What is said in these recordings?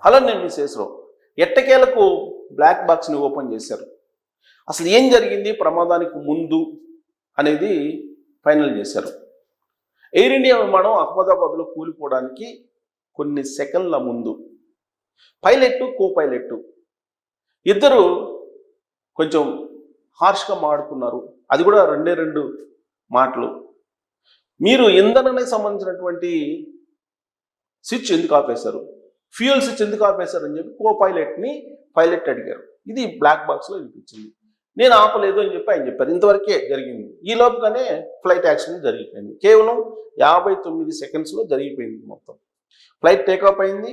Hello నేను మిస్సెస్రావు ఎట్టకేలకు black బాక్స్ని ఓపెన్ చేశారు. అసలు ఏం జరిగింది ప్రమాదానికి ముందు అనేది ఫైనల్ చేశారు. ఎయిర్ ఇండియా విమానం అహ్మదాబాద్లో కూలిపోవడానికి కొన్ని సెకండ్ల ముందు పైలట్ కో పైలట్ ఇద్దరు కొంచెం హార్ష్గా మాడుకున్నారు. అది కూడా రెండు మాటలు. మీరు ఇంధనానికి సంబంధించినటువంటి స్విచ్ ఎందుకు ఆపేశారు, ఫ్యూయల్ స్విచ్ ఎందుకు ఆపేశారు అని చెప్పి కో పైలట్ అడిగారు. ఇది బ్లాక్ బాక్స్లో వినిపించింది. నేను ఆపలేదు అని చెప్పి ఆయన చెప్పారు. ఇంతవరకే జరిగింది. ఈ లోపుగానే ఫ్లైట్ యాక్సిడెంట్ జరిగిపోయింది. కేవలం 59 సెకండ్స్లో జరిగిపోయింది. మొత్తం ఫ్లైట్ టేకాఫ్ అయింది.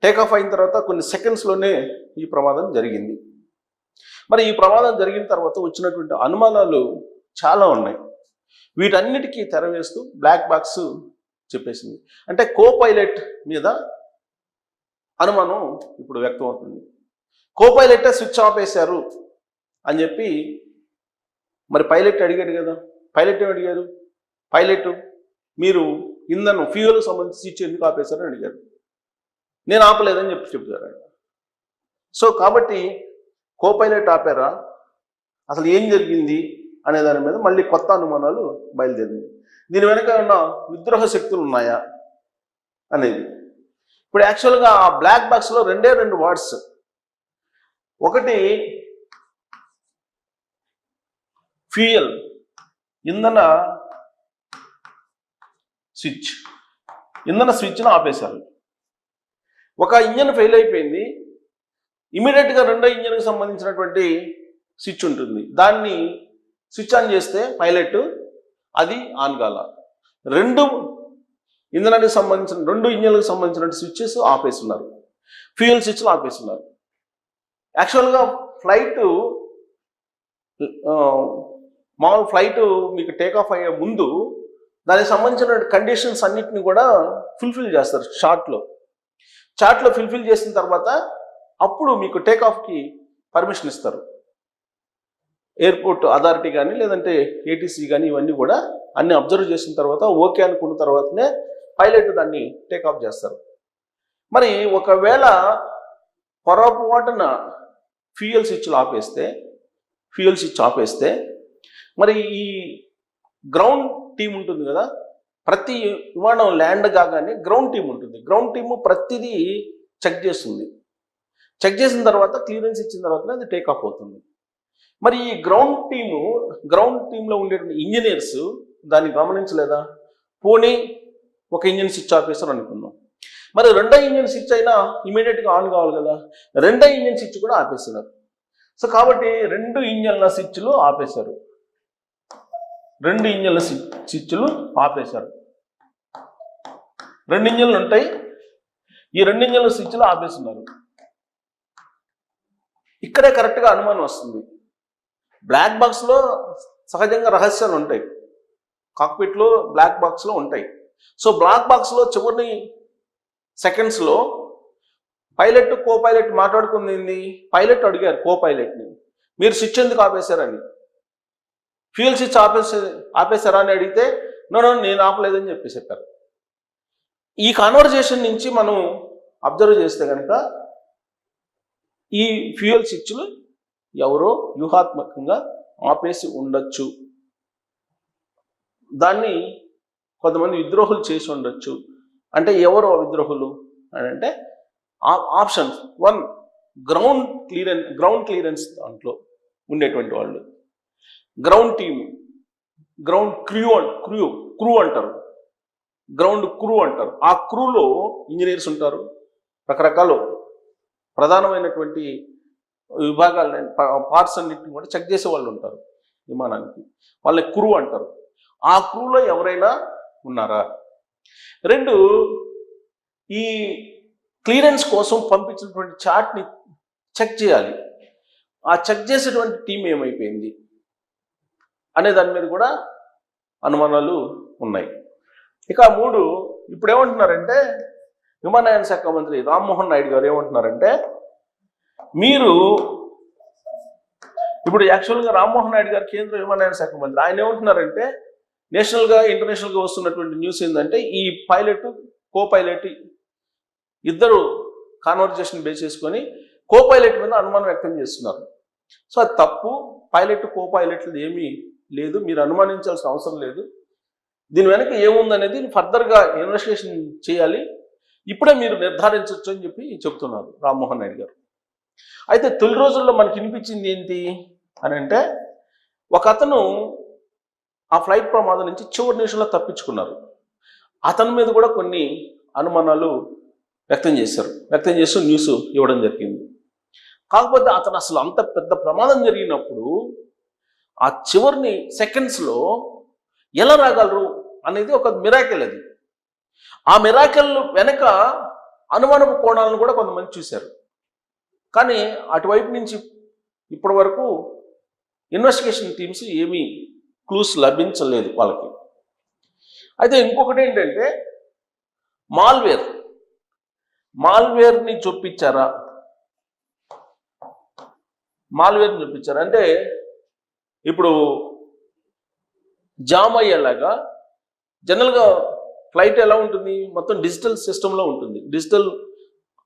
టేకాఫ్ అయిన తర్వాత కొన్ని సెకండ్స్లోనే ఈ ప్రమాదం జరిగింది. మరి ఈ ప్రమాదం జరిగిన తర్వాత వచ్చినటువంటి అనుమానాలు చాలా ఉన్నాయి. వీటన్నిటికీ తెరవేస్తూ బ్లాక్ బాక్స్ చెప్పేసింది. అంటే కో పైలట్ మీద అనుమానం ఇప్పుడు వ్యక్తం అవుతుంది. కో పైలటే స్విచ్ ఆఫ్ వేశారు అని చెప్పి మరి పైలట్ అడిగాడు కదా. పైలట్ ఏమి అడిగారు, పైలట్ మీరు ఇంధనం ఫ్యూయల్కి సంబంధించి స్విచ్ ఎందుకు ఆపేశారని అడిగారు. నేను ఆపలేదని చెప్తారు ఆయన. సో కాబట్టి కో పైలట్ ఆపారా, అసలు ఏం జరిగింది అనే దాని మీద మళ్ళీ కొత్త అనుమానాలు బయలుదేరింది. దీని వెనక ఉన్న విద్రోహ శక్తులు ఉన్నాయా అనేది. ఇప్పుడు యాక్చువల్గా ఆ బ్లాక్ బాక్స్లో రెండు వర్డ్స్. ఒకటి ఫ్యూయల్ ఇంధన స్విచ్ను ఆపేశారు. ఒక ఇంజన్ ఫెయిల్ అయిపోయింది, ఇమీడియట్గా రెండో ఇంజన్కి సంబంధించినటువంటి స్విచ్ ఉంటుంది. దాన్ని స్విచ్ ఆన్ చేస్తే పైలట్ అది ఆన్ కాల. రెండు ఇంజన్లకు సంబంధించిన స్విచ్చెస్ ఆపేస్తున్నారు, ఫ్యూయల్ స్విచ్లు ఆపేస్తున్నారు. యాక్చువల్గా మామూలు ఫ్లైట్ మీకు టేకాఫ్ అయ్యే ముందు దానికి సంబంధించిన కండిషన్స్ అన్నిటిని కూడా ఫుల్ఫిల్ చేస్తారు. చార్ట్లో ఫుల్ఫిల్ చేసిన తర్వాత అప్పుడు మీకు టేకాఫ్కి పర్మిషన్ ఇస్తారు. ఎయిర్పోర్ట్ అథారిటీ కానీ లేదంటే ఏటీసీ కానీ ఇవన్నీ కూడా అన్ని అబ్జర్వ్ చేసిన తర్వాత ఓకే అనుకున్న తర్వాతనే పైలట్ దాన్ని టేకాఫ్ చేస్తారు. మరి ఒకవేళ పొరపాటున ఫ్యూయల్ స్విచ్ ఆపేస్తే మరి ఈ గ్రౌండ్ టీం ఉంటుంది కదా, ప్రతి విమానం ల్యాండ్ కాగానే గ్రౌండ్ టీం ఉంటుంది. గ్రౌండ్ టీము ప్రతిదీ చెక్ చేస్తుంది. చెక్ చేసిన తర్వాత క్లియరెన్స్ ఇచ్చిన తర్వాతనే అది టేకాఫ్ అవుతుంది. మరి ఈ గ్రౌండ్ టీంలో ఉండేటువంటి ఇంజనీర్స్ దాన్ని గమనించలేదా? పోనీ ఒక ఇంజిన్ స్విచ్ ఆపేస్తారు అనుకుందాం. మరి రెండో ఇంజిన్ స్విచ్ అయినా ఇమీడియట్గా ఆన్ కావాలి కదా, రెండో ఇంజిన్ స్విచ్ కూడా ఆపేస్తున్నారు. సో కాబట్టి రెండు ఇంజిన్ల స్విచ్లు ఆపేశారు. రెండు ఇంజిన్లు ఉంటాయి. ఈ రెండు ఇంజిన్ల స్విచ్లు ఆపేస్తున్నారు. ఇక్కడే కరెక్ట్గా అనుమానం వస్తుంది. బ్లాక్ బాక్స్లో సహజంగా రహస్యాలు ఉంటాయి, కాక్పిట్లో బ్లాక్ బాక్స్లో ఉంటాయి. సో బ్లాక్ బాక్స్లో చివరి సెకండ్స్లో పైలట్ కో పైలట్ మాట్లాడుకుంది ఏంది? పైలట్ అడిగారు కో పైలట్ని, మీరు స్విచ్ ఎందుకు ఆపేశారని. ఫ్యూయల్ స్విచ్ ఆపేశారా అని అడిగితే నో నేను ఆపలేదని చెప్పారు. ఈ కాన్వర్జేషన్ నుంచి మనం అబ్జర్వ్ చేస్తే కనుక ఈ ఫ్యూయల్ స్విచ్లు ఎవరో వ్యూహాత్మకంగా ఆపేసి ఉండొచ్చు. దాన్ని కొంతమంది విద్రోహులు చేసి ఉండొచ్చు. అంటే ఎవరో విద్రోహులు అని అంటే ఆప్షన్ 1 గ్రౌండ్ క్లియరెన్స్ దాంట్లో ఉండేటువంటి వాళ్ళు, గ్రౌండ్ టీమ్, గ్రౌండ్ క్రూ అంటారు, గ్రౌండ్ క్రూ అంటారు. ఆ క్రూలో ఇంజనీర్స్ ఉంటారు, రకరకాల ప్రధానమైనటువంటి విభాగాలు పార్ట్స్ అన్నింటిని కూడా చెక్ చేసే వాళ్ళు ఉంటారు విమానానికి, వాళ్ళని క్రూ అంటారు. ఆ క్రూలో ఎవరైనా ఉన్నారా? 2 ఈ క్లియరెన్స్ కోసం పంపించినటువంటి చార్ట్ని చెక్ చేయాలి. ఆ చెక్ చేసేటువంటి టీం ఏమైపోయింది అనే దాని మీద కూడా అనుమానాలు ఉన్నాయి. ఇక 3 ఇప్పుడు ఏమంటున్నారంటే విమానయాన శాఖ మంత్రి రామ్మోహన్ నాయుడు గారు ఏమంటున్నారంటే, మీరు ఇప్పుడు యాక్చువల్గా రామ్మోహన్ నాయుడు గారు కేంద్ర విమానయాన శాఖ మంత్రి, ఆయన ఏమంటున్నారంటే నేషనల్గా ఇంటర్నేషనల్గా వస్తున్నటువంటి న్యూస్ ఏంటంటే ఈ పైలట్ కో పైలట్ ఇద్దరు కాన్వర్జేషన్ బేస్ చేసుకొని కో పైలట్ మీద అనుమానం వ్యక్తం చేస్తున్నారు. సో అది తప్పు. పైలట్ కో పైలట్లు ఏమీ లేదు, మీరు అనుమానించాల్సిన అవసరం లేదు. దీని వెనక ఏముందనేది ఫర్దర్గా ఇన్వెస్టిగేషన్ చేయాలి, ఇప్పుడే మీరు నిర్ధారించవచ్చు అని చెప్పి చెప్తున్నారు రామ్మోహన్ నాయుడు గారు. అయితే తొలి రోజుల్లో మనకి వినిపించింది ఏంటి అని అంటే, ఒక అతను ఆ ఫ్లైట్ ప్రమాదం నుంచి చివరి నిమిషంలో తప్పించుకున్నారు. అతని మీద కూడా కొన్ని అనుమానాలు వ్యక్తం చేస్తూ న్యూస్ ఇవ్వడం జరిగింది. కాకపోతే అతను అసలు అంత పెద్ద ప్రమాదం జరిగినప్పుడు ఆ చివరిని సెకండ్స్లో ఎలా రాగలరు అనేది ఒక మిరాకిల్. అది ఆ మిరాకిల్ వెనక అనుమానపు కోణాలను కూడా కొంతమంది చూశారు. కానీ అటువైపు నుంచి ఇప్పటి వరకు ఇన్వెస్టిగేషన్ టీమ్స్ ఏమీ క్లూస్ లభించలేదు వాళ్ళకి. అయితే ఇంకొకటి ఏంటంటే మాల్వేర్ని చూపించారా అంటే ఇప్పుడు జామ్ అయ్యేలాగా జనరల్గా ఫ్లైట్ ఎలా ఉంటుంది, మొత్తం డిజిటల్ సిస్టంలో ఉంటుంది, డిజిటల్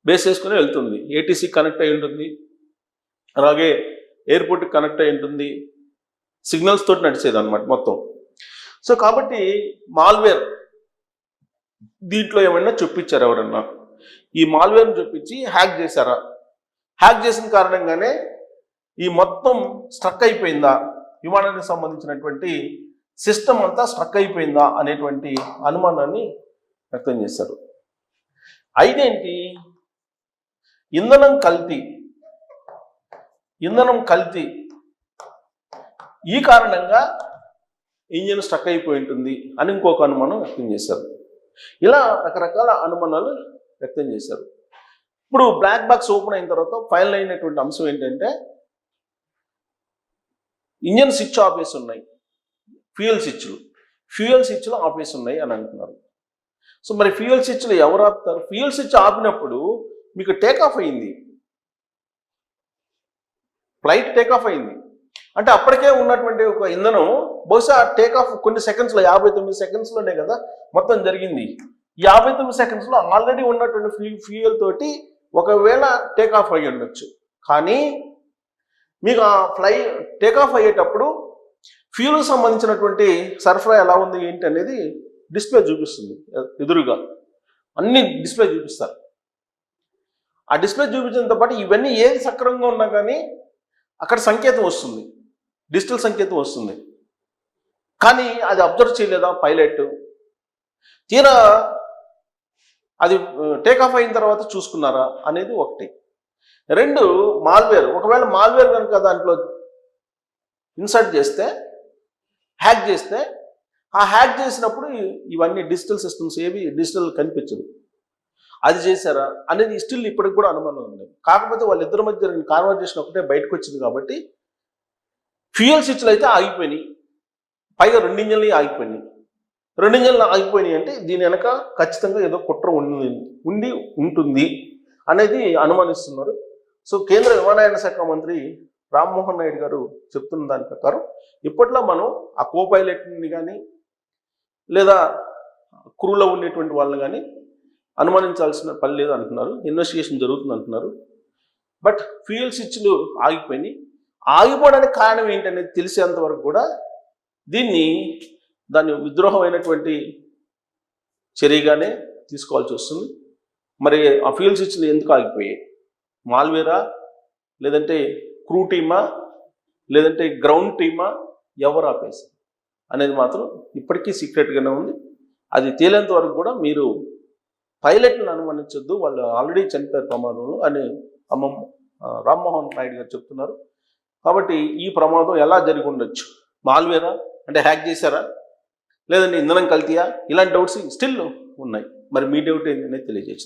బేస్ చేసుకుని వెళ్తుంది. ఏటీసీ కనెక్ట్ అయి ఉంటుంది, అలాగే ఎయిర్పోర్ట్కి కనెక్ట్ అయి ఉంటుంది, సిగ్నల్స్ తోటి నడిచేది అనమాట మొత్తం. సో కాబట్టి మాల్వేర్ దీంట్లో ఏమైనా చూపించారు ఎవరన్నా, ఈ మాల్వేర్ని చూపించి హ్యాక్ చేశారా, హ్యాక్ చేసిన కారణంగానే ఈ మొత్తం స్ట్రక్ అయిపోయిందా, విమానానికి సంబంధించినటువంటి సిస్టమ్ అంతా స్ట్రక్ అయిపోయిందా అనేటువంటి అనుమానాన్ని వ్యక్తం చేశారు. అయిదేంటి, ఇంధనం కల్తీ ఈ కారణంగా ఇంజిన్ స్ట్రక్ అయిపోయి ఉంటుంది అని ఇంకొక అనుమానం వ్యక్తం చేశారు. ఇలా రకరకాల అనుమానాలు వ్యక్తం చేశారు. ఇప్పుడు బ్లాక్ బాక్స్ ఓపెన్ అయిన తర్వాత ఫైనల్ అయినటువంటి అంశం ఏంటంటే, ఇంజిన్ స్విచ్ ఆపేసి ఉన్నాయి, ఫ్యూయల్ స్విచ్లు ఆపేసి ఉన్నాయి అని అంటున్నారు. సో మరి ఫ్యూయల్ స్విచ్లు ఎవరు ఆపుతారు? ఫ్యూయల్ స్విచ్ ఆపినప్పుడు మీకు టేకాఫ్ అయింది, ఫ్లైట్ టేకాఫ్ అయింది అంటే అప్పటికే ఉన్నటువంటి ఒక ఇంధనం బహుశా టేకాఫ్ కొన్ని సెకండ్స్లో 59 సెకండ్స్లోనే కదా మొత్తం జరిగింది. 59 సెకండ్స్లో ఆల్రెడీ ఉన్నటువంటి ఫ్యూయల్ తోటి ఒకవేళ టేకాఫ్ అయ్యి ఉండొచ్చు. కానీ మీకు ఆ టేకాఫ్ అయ్యేటప్పుడు ఫ్యూయల్కి సంబంధించినటువంటి సరఫరా ఎలా ఉంది ఏంటి అనేది డిస్ప్లే చూపిస్తుంది, ఎదురుగా అన్ని డిస్ప్లే చూపిస్తారు. ఆ డిస్ప్లే చూపించినంత పాటు ఇవన్నీ ఏది సక్రమంగా ఉన్నా కానీ అక్కడ సంకేతం వస్తుంది, డిజిటల్ సంకేతం వస్తుంది. కానీ అది అబ్జర్వ్ చేయలేదా పైలట్? తీరా అది టేకాఫ్ అయిన తర్వాత చూసుకున్నారా అనేది ఒకటి. రెండు, మాల్వేర్. ఒకవేళ మాల్వేర్ కనుక దాంట్లో ఇన్సర్ట్ చేస్తే, హ్యాక్ చేస్తే, ఆ హ్యాక్ చేసినప్పుడు ఇవన్నీ డిజిటల్ సిస్టమ్స్ ఏవి డిజిటల్ కనిపించదు. అది చేశారా అనేది స్టిల్ ఇప్పటికి కూడా అనుమానం ఉంది. కాకపోతే వాళ్ళిద్దరి మధ్య జరిగిన కాన్వర్జేషన్ ఒకటే బయటకు వచ్చింది కాబట్టి ఫ్యూయల్ స్విచ్లు అయితే ఆగిపోయినాయి, పైగా 2 ఇంజన్లు ఆగిపోయినాయి. 2 ఇంజన్లు ఆగిపోయినాయి అంటే దీని వెనక ఖచ్చితంగా ఏదో కుట్ర ఉంటుంది అనేది అనుమానిస్తున్నారు. సో కేంద్ర విమానయాన శాఖ మంత్రి రామ్మోహన్ నాయుడు గారు చెప్తున్న దాని ప్రకారం ఇప్పట్లో మనం ఆ కో పైలట్ని కానీ లేదా క్రూలో ఉండేటువంటి వాళ్ళని కానీ అనుమానించాల్సిన పని లేదు అంటున్నారు. ఇన్వెస్టిగేషన్ జరుగుతుంది అంటున్నారు. బట్ ఫ్యూయల్ స్విచ్లు ఆగిపోయినాయి. ఆగిపోవడానికి కారణం ఏంటనేది తెలిసేంత వరకు కూడా దాన్ని విద్రోహమైనటువంటి చర్యగానే తీసుకోవాల్సి వస్తుంది. మరి ఆ ఫ్యూయల్ స్విచ్లు ఎందుకు ఆగిపోయాయి? మాల్వేరా, లేదంటే క్రూ టీమా, లేదంటే గ్రౌండ్ టీమా, ఎవరు ఆపేసి అనేది మాత్రం ఇప్పటికీ సీక్రెట్గానే ఉంది. అది తేలేంత వరకు కూడా మీరు పైలట్లను అనుమానించొద్దు, వాళ్ళు ఆల్రెడీ చనిపోయారు ప్రమాదంలో అని రామ్మోహన్ నాయుడు గారు చెప్తున్నారు. కాబట్టి ఈ ప్రమాదం ఎలా జరిగి ఉండొచ్చు? మాల్వేరా అంటే హ్యాక్ చేశారా, లేదంటే ఇంధనం కల్తీయా? ఇలాంటి డౌట్స్ స్టిల్ ఉన్నాయి. మరి మీ డౌట్ ఏంటనేది తెలియజేయండి.